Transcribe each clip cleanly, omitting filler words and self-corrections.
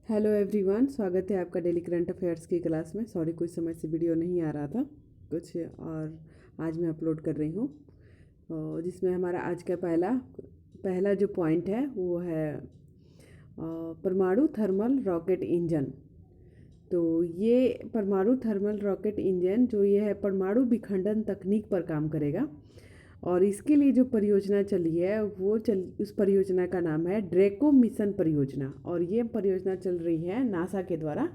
Hello everyone, स्वागत है आपका डेली करंट अफेयर्स की क्लास में। सॉरी, कुछ समय से वीडियो नहीं आ रहा था कुछ, और आज मैं अपलोड कर रही हूँ। जिसमें हमारा आज का पहला पहला जो पॉइंट है वो है परमाणु थर्मल रॉकेट इंजन। तो ये परमाणु थर्मल रॉकेट इंजन जो ये है परमाणु विखंडन तकनीक पर काम करेगा। और इसके लिए जो परियोजना चली है उस परियोजना का नाम है ड्रैको मिशन परियोजना। और ये परियोजना चल रही है नासा के द्वारा,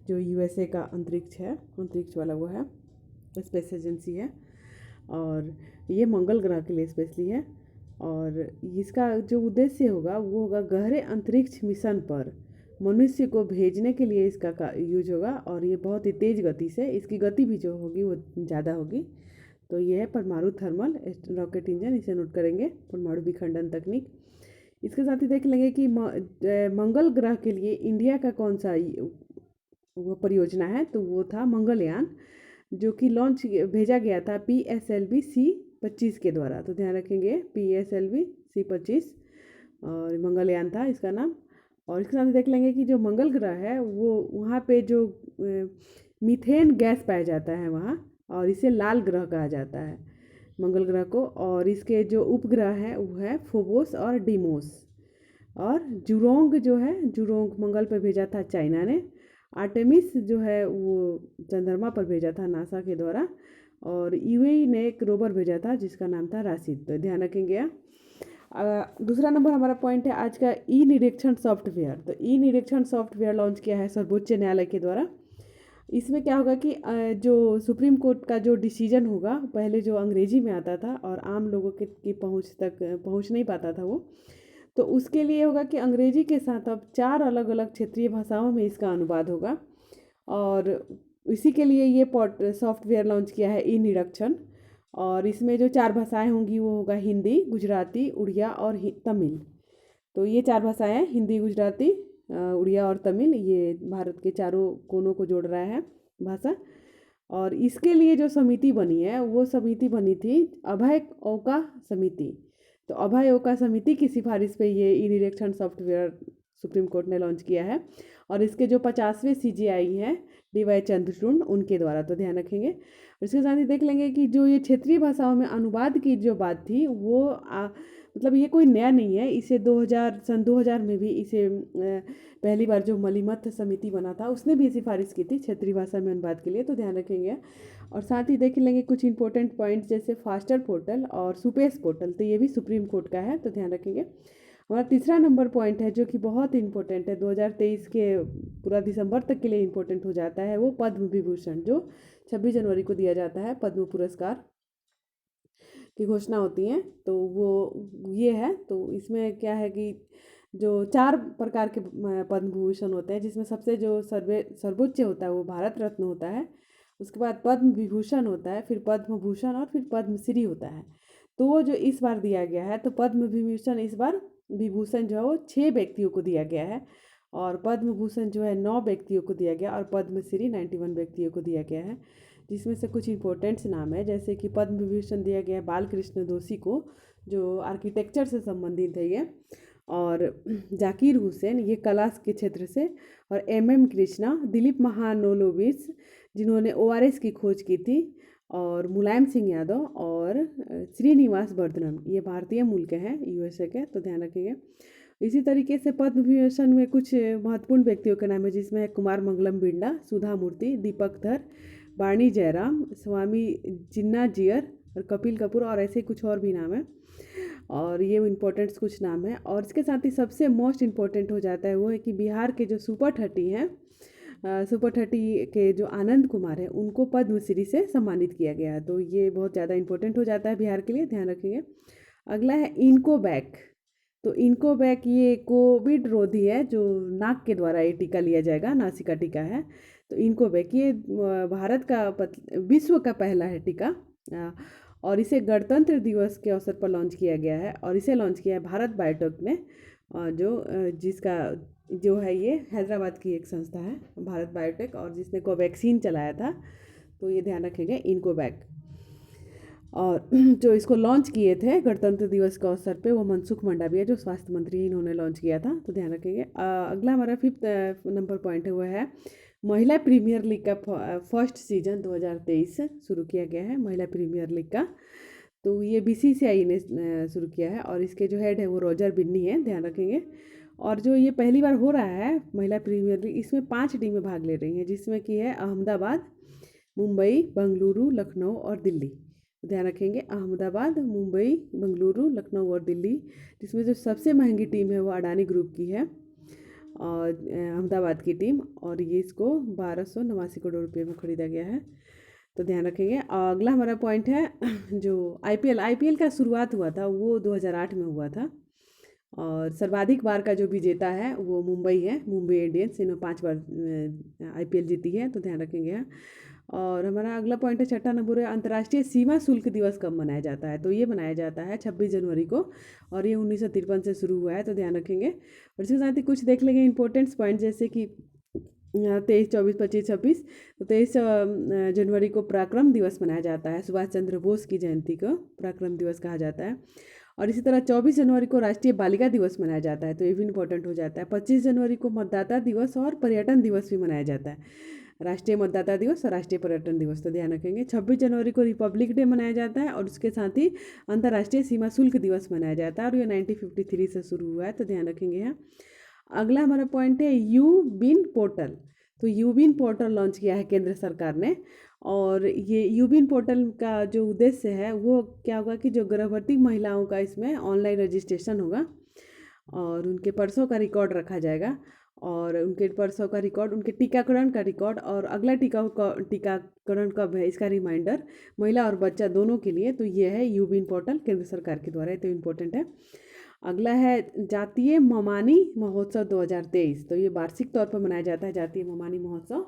जो यूएसए का अंतरिक्ष है, अंतरिक्ष वाला वो है, स्पेस एजेंसी है। और ये मंगल ग्रह के लिए स्पेशली है। और इसका जो उद्देश्य होगा वो होगा गहरे अंतरिक्ष मिशन पर मनुष्य को भेजने के लिए इसका यूज होगा। और ये बहुत ही तेज़ गति से, इसकी गति भी जो होगी वो ज़्यादा होगी। तो ये है परमाणु थर्मल रॉकेट इंजन, इसे नोट करेंगे, परमाणु विखंडन तकनीक। इसके साथ ही देख लेंगे कि मंगल ग्रह के लिए इंडिया का कौन सा वो परियोजना है। तो वो था मंगलयान, जो कि भेजा गया था PSLV-C25 के द्वारा। तो ध्यान रखेंगे, PSLV-C25 और मंगलयान था इसका नाम। और इसके साथ देख लेंगे कि जो मंगल ग्रह है वो वहाँ पे जो मीथेन गैस पाया जाता है वहाँ, और इसे लाल ग्रह कहा जाता है मंगल ग्रह को। और इसके जो उपग्रह हैं वो है फोबोस और डीमोस। और जुरोंग जो है, जुरोंग मंगल पर भेजा था चाइना ने। आर्टेमिस जो है वो चंद्रमा पर भेजा था नासा के द्वारा। और यूएई ने एक रोवर भेजा था जिसका नाम था राशिद। तो ध्यान रखेंगे। दूसरा नंबर हमारा पॉइंट है आज का ई निरीक्षण सॉफ्टवेयर। तो ई निरीक्षण सॉफ्टवेयर लॉन्च किया है सर्वोच्च न्यायालय के द्वारा। इसमें क्या होगा कि जो सुप्रीम कोर्ट का जो डिसीजन होगा, पहले जो अंग्रेजी में आता था और आम लोगों के की पहुंच तक पहुंच नहीं पाता था वो, तो उसके लिए होगा कि अंग्रेजी के साथ अब 4 अलग अलग क्षेत्रीय भाषाओं में इसका अनुवाद होगा। और इसी के लिए ये सॉफ्टवेयर लॉन्च किया है ई निरीक्षण। और इसमें जो 4 भाषाएं होंगी वो होगा हिंदी, गुजराती, उड़िया और तमिल। तो ये 4 भाषाएं हैं, हिंदी, गुजराती, उड़िया और तमिल। ये भारत के चारों कोनों को जोड़ रहा है भाषा। और इसके लिए जो समिति बनी है वो समिति बनी थी अभय ओका समिति। तो अभय ओका समिति की सिफारिश पे ये ई निरीक्षण सॉफ्टवेयर सुप्रीम कोर्ट ने लॉन्च किया है। और इसके जो 50वें CGI हैं DY चंद्रचूड़, उनके द्वारा। तो ध्यान रखेंगे। और इसके साथ ही देख लेंगे कि जो ये क्षेत्रीय भाषाओं में अनुवाद की जो बात थी वो मतलब ये कोई नया नहीं है। इसे 2000 में भी इसे पहली बार जो मलीमथ समिति बना था उसने भी सिफारिश की थी क्षेत्रीय भाषा में अनुवाद के लिए। तो ध्यान रखेंगे। और साथ ही देख लेंगे कुछ इंपॉर्टेंट पॉइंट्स जैसे फास्टर पोर्टल और सुपेस पोर्टल, तो ये भी सुप्रीम कोर्ट का है। तो ध्यान रखेंगे। हमारा तीसरा नंबर पॉइंट है जो कि बहुत इंपॉर्टेंट है, 2023 के पूरा दिसंबर तक के लिए इंपॉर्टेंट हो जाता है, वो पद्म विभूषण जो 26 जनवरी को दिया जाता है, पद्म पुरस्कार की घोषणा होती है। तो वो ये है। तो इसमें क्या है कि जो 4 प्रकार के पद्म भूषण होते हैं, जिसमें सबसे जो सर्वोच्च होता है वो भारत रत्न होता है। उसके बाद पद्म विभूषण होता है, फिर पद्म भूषण और फिर पद्मश्री होता है। तो वो जो इस बार दिया गया है, तो पद्म विभूषण इस बार विभूषण जो है वो 6 व्यक्तियों को दिया गया है। और पद्म भूषण जो है 9 व्यक्तियों को दिया गया, और पद्मश्री 91 व्यक्तियों को दिया गया है। जिसमें से कुछ इंपॉर्टेंट्स नाम है, जैसे कि पद्म विभूषण दिया गया है बालकृष्ण दोषी को, जो आर्किटेक्चर से संबंधित है ये। और जाकिर हुसैन, ये कला के क्षेत्र से। और MM कृष्णा, दिलीप महानोलोविस जिन्होंने ORS की खोज की थी। और मुलायम सिंह यादव और श्रीनिवास वर्धनम, ये भारतीय मूल के हैं, USA के। तो ध्यान रखिएगा। इसी तरीके से पद्म विभूषण में कुछ महत्वपूर्ण व्यक्तियों के नाम है, जिसमें है कुमार मंगलम बिरला, सुधा मूर्ति, दीपक धर, वाणी जयराम, स्वामी जिन्ना जियर और कपिल कपूर, और ऐसे कुछ और भी नाम है। और ये इम्पोर्टेंट्स कुछ नाम है। और इसके साथ ही सबसे मोस्ट इम्पोर्टेंट हो जाता है वो है कि बिहार के जो सुपर 30 हैं, सुपर 30 के जो आनंद कुमार है, उनको पद्मश्री से सम्मानित किया गया है। तो ये बहुत ज़्यादा इंपॉर्टेंट हो जाता है बिहार के लिए, ध्यान रखिएगा। अगला है इनकोवैक। तो इनकोवैक ये कोविड रोधी है, जो नाक के द्वारा ये टीका लिया जाएगा, नासिका टीका है। तो इनकोवैक ये भारत का विश्व का पहला है टीका। और इसे गणतंत्र दिवस के अवसर पर लॉन्च किया गया है। और इसे लॉन्च किया है भारत बायोटेक ने, जिसका जो है ये हैदराबाद की एक संस्था है, भारत बायोटेक, और जिसने कोवैक्सीन चलाया था। तो ये ध्यान रखेंगे इनकोवैक। और जो इसको लॉन्च किए थे गणतंत्र दिवस के अवसर पे वो मनसुख मंडाविया जो स्वास्थ्य मंत्री हैं, इन्होंने लॉन्च किया था, तो ध्यान रखेंगे। अगला हमारा 5th नंबर पॉइंट है, वो है महिला प्रीमियर लीग का फर्स्ट सीजन 2023 शुरू किया गया है, महिला प्रीमियर लीग का। तो ये बीसीसीआई ने शुरू किया है और इसके जो हेड है वो रोजर बिन्नी है, ध्यान रखेंगे। और जो ये पहली बार हो रहा है महिला प्रीमियर लीग, इसमें 5 टीमें भाग ले रही हैं, जिसमें कि है अहमदाबाद, मुंबई, बेंगलुरु, लखनऊ और दिल्ली। ध्यान रखेंगे, अहमदाबाद, मुंबई, बेंगलुरु, लखनऊ और दिल्ली, जिसमें जो सबसे महंगी टीम है वो अडानी ग्रुप की है और अहमदाबाद की टीम, और ये इसको 1289 करोड़ रुपये में खरीदा गया है, तो ध्यान रखेंगे। अगला हमारा पॉइंट है जो आईपीएल का शुरुआत हुआ था वो 2008 में हुआ था और सर्वाधिक बार का जो विजेता है वो मुंबई है, मुंबई इंडियंस, इन्होंने 5 बार आईपीएल जीती है, तो ध्यान रखेंगे यहाँ। और हमारा अगला पॉइंट है 6ठा नंबर है अंतर्राष्ट्रीय सीमा शुल्क दिवस कब मनाया जाता है, तो ये मनाया जाता है 26 जनवरी को और ये 1953 से शुरू हुआ है, तो ध्यान रखेंगे। और इसके साथ ही कुछ देख लेंगे इंपॉर्टेंट्स पॉइंट, जैसे कि 23, 24, 25, 26, तो 23 जनवरी को पराक्रम दिवस मनाया जाता है, सुभाष चंद्र बोस की जयंती को पराक्रम दिवस कहा जाता है। और इसी तरह 24 जनवरी को राष्ट्रीय बालिका दिवस मनाया जाता है, तो ये भी इंपॉर्टेंट हो जाता है। 25 जनवरी को मतदाता दिवस और पर्यटन दिवस भी मनाया जाता है, राष्ट्रीय मतदाता दिवस और राष्ट्रीय पर्यटन दिवस, तो ध्यान रखेंगे। 26 जनवरी को रिपब्लिक डे मनाया जाता है और उसके साथ ही अंतर्राष्ट्रीय सीमा शुल्क दिवस मनाया जाता है और ये 1953 से शुरू हुआ है, तो ध्यान रखेंगे यहाँ। अगला हमारा पॉइंट है यू बिन पोर्टल, तो यू बिन पोर्टल लॉन्च किया है केंद्र सरकार ने और ये यू बिन पोर्टल का जो उद्देश्य है वो क्या होगा कि जो गर्भवती महिलाओं का इसमें ऑनलाइन रजिस्ट्रेशन होगा और उनके प्रसव का रिकॉर्ड रखा जाएगा और उनके प्रसव का रिकॉर्ड, उनके टीकाकरण का रिकॉर्ड और अगला टीकाकरण कब है इसका रिमाइंडर महिला और बच्चा दोनों के लिए, तो ये है यू बिन पोर्टल केंद्र सरकार के द्वारा, तो इम्पोर्टेंट है। अगला है जातीय ममानी महोत्सव 2023, तो ये वार्षिक तौर पर मनाया जाता है जातीय ममानी महोत्सव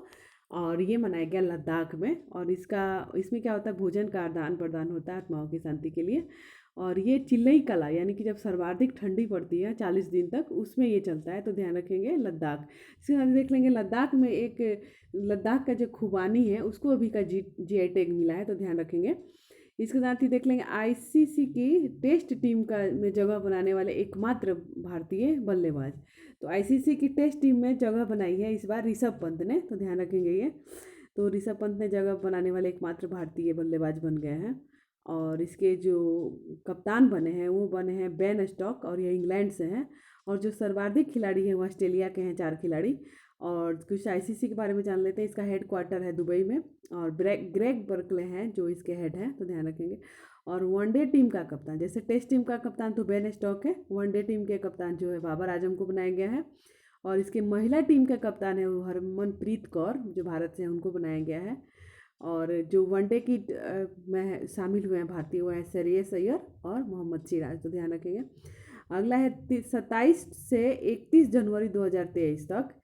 और ये मनाया गया लद्दाख में और इसमें क्या होता है भोजन का आदान प्रदान होता है आत्माओं की शांति के लिए और ये चिल्लई कला यानी कि जब सर्वाधिक ठंडी पड़ती है 40 दिन तक उसमें ये चलता है, तो ध्यान रखेंगे लद्दाख। इसके साथ देख लेंगे लद्दाख का जो खुबानी है उसको अभी का जीआई टैग मिला है, तो ध्यान रखेंगे। इसके साथ ही देख लेंगे आईसीसी की टेस्ट टीम का में जगह बनाने वाले एकमात्र भारतीय बल्लेबाज, तो आईसीसी की टेस्ट टीम में जगह बनाई है इस बार ऋषभ पंत ने, तो ध्यान रखेंगे ये, तो ऋषभ पंत ने जगह बनाने वाले एकमात्र भारतीय बल्लेबाज बन गए हैं। और इसके जो कप्तान बने हैं वो बने हैं बेन स्टॉक और ये इंग्लैंड से हैं और जो सर्वाधिक खिलाड़ी हैं वो ऑस्ट्रेलिया के हैं 4 खिलाड़ी। और कुछ आईसीसी के बारे में जान लेते हैं, इसका हेड क्वार्टर है दुबई में और ग्रेग बर्कले हैं जो इसके हेड हैं, तो ध्यान रखेंगे। और वनडे टीम का कप्तान, जैसे टेस्ट टीम का कप्तान तो बेन स्टॉक है, वनडे टीम के कप्तान जो है बाबर आजम को बनाया गया है और इसके महिला टीम का कप्तान है वो हरमनप्रीत कौर जो भारत से हैं उनको बनाया गया है। और जो वनडे की में शामिल हुए हैं भारतीय वो हैं श्रेयस अय्यर और मोहम्मद सिराज, तो ध्यान रखेंगे। अगला है 27 से 31 जनवरी 2023 तक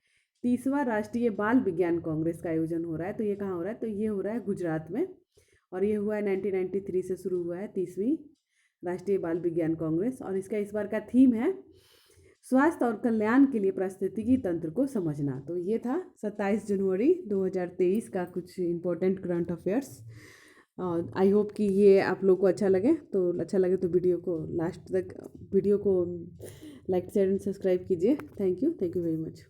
30वां राष्ट्रीय बाल विज्ञान कांग्रेस का आयोजन हो रहा है, तो ये कहाँ हो रहा है, तो ये हो रहा है गुजरात में और ये हुआ है 1993 से शुरू हुआ है 30वीं राष्ट्रीय बाल विज्ञान कांग्रेस और इसका इस बार का थीम है स्वास्थ्य और कल्याण के लिए पारिस्थितिकी तंत्र को समझना, तो ये था 27 जनवरी 2023 का कुछ important current affairs. I hope कि ये आप लोग को अच्छा लगे, तो अच्छा लगे तो वीडियो को लास्ट तक लाइक शेयर एंड सब्सक्राइब कीजिए। Thank you very much.